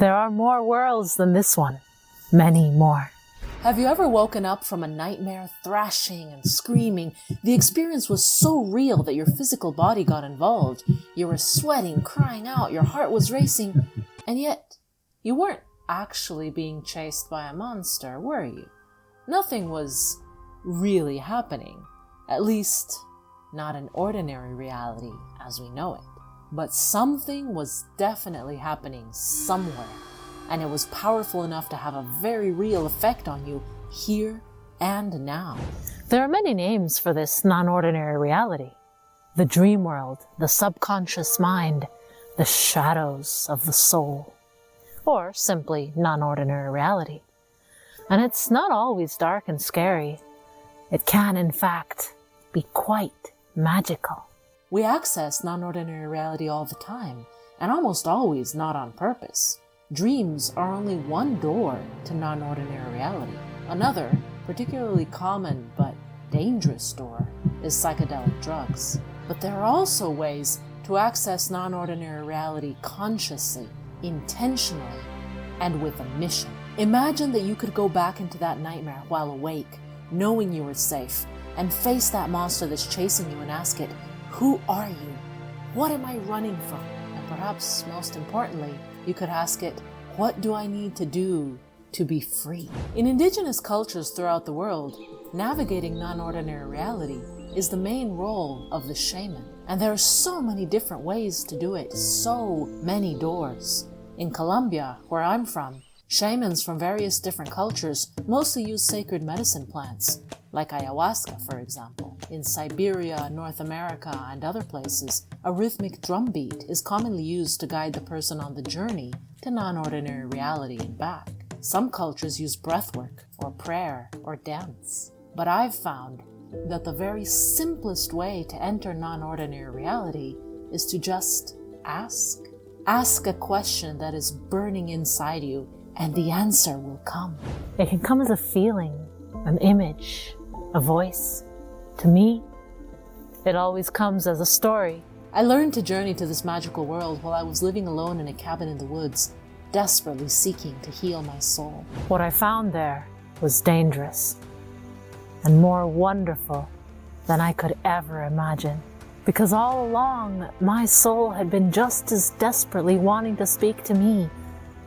There are more worlds than this one. Many more. Have you ever woken up from a nightmare thrashing and screaming? The experience was so real that your physical body got involved. You were sweating, crying out, your heart was racing, and yet you weren't actually being chased by a monster, were you? Nothing was really happening, at least not in ordinary reality as we know it. But something was definitely happening somewhere, and it was powerful enough to have a very real effect on you here and now. There are many names for this non-ordinary reality. The Dreamworld, the subconscious mind, the shadows of the soul, or simply non-ordinary reality. And it's not always dark and scary. It can, in fact, be quite magical. We access non-ordinary reality all the time, and almost always not on purpose. Dreams are only one door to non-ordinary reality. Another, particularly common but dangerous door, is psychedelic drugs. But there are also ways to access non-ordinary reality consciously, intentionally, and with a mission. Imagine that you could go back into that nightmare while awake, knowing you were safe, and face that monster that's chasing you and ask it, who are you? What am I running from? And perhaps most importantly, you could ask it, what do I need to do to be free? In Indigenous cultures throughout the world, navigating non-ordinary reality is the main role of the shaman. And there are so many different ways to do it, so many doors. In Colombia, where I'm from, shamans from various different cultures mostly use sacred medicine plants, like ayahuasca, for example. In Siberia, North America, and other places, a rhythmic drum beat is commonly used to guide the person on the journey to non-ordinary reality and back. Some cultures use breathwork, or prayer, or dance. But I've found that the very simplest way to enter non-ordinary reality is to just ask. Ask a question that is burning inside you, and the answer will come. It can come as a feeling, an image, a voice. To me, it always comes as a story. I learned to journey to this magical world while I was living alone in a cabin in the woods, desperately seeking to heal my soul. What I found there was dangerous and more wonderful than I could ever imagine. Because all along, my soul had been just as desperately wanting to speak to me.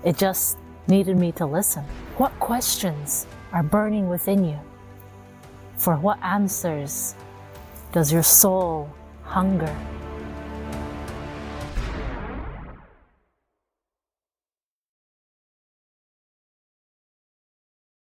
It just needed me to listen. What questions are burning within you? For what answers does your soul hunger?